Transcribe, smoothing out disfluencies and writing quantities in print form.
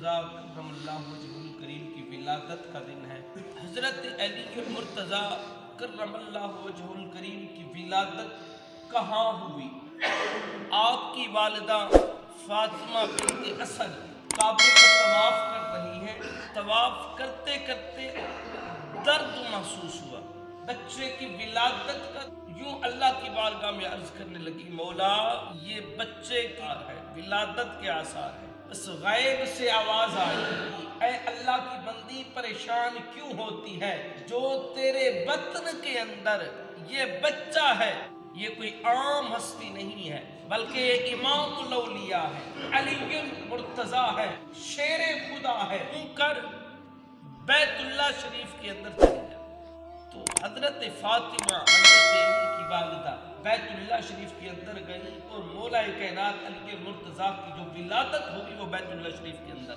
مرتضیٰ کرم اللہ وجہہ الکریم کی ولادت کا دن ہے۔ حضرت علی مرتضیٰ کرم اللہ وجہہ الکریم کی ولادت کہاں ہوئی؟ آپ کی والدہ فاطمہ بنت اسد کعبے کا طواف کر رہی ہیں، طواف کرتے کرتے درد محسوس ہوا، بچے کی ولادت کا، یوں اللہ کی بارگاہ میں عرض کرنے لگی، مولا یہ بچے کا ہے، ولادت کے آثار ہیں۔ بس غیب سے آواز آئی، اے اللہ کی بندی پریشان کیوں ہوتی ہے؟ جو تیرے بطن کے اندر یہ بچہ ہے یہ کوئی عام ہستی نہیں ہے، بلکہ یہ امام الاولیاء ہے، علی مرتضیٰ ہے، شیر خدا ہے، کر بیت اللہ شریف کے اندر چلی جا۔ تو حضرت فاطمہ حضرت علی کی والدہ بیت اللہ شریف کے اندر گئی اور مولا کائنات علی مرتضیٰ کی جو ولادت ہوگی وہ بیت اللہ شریف کے اندر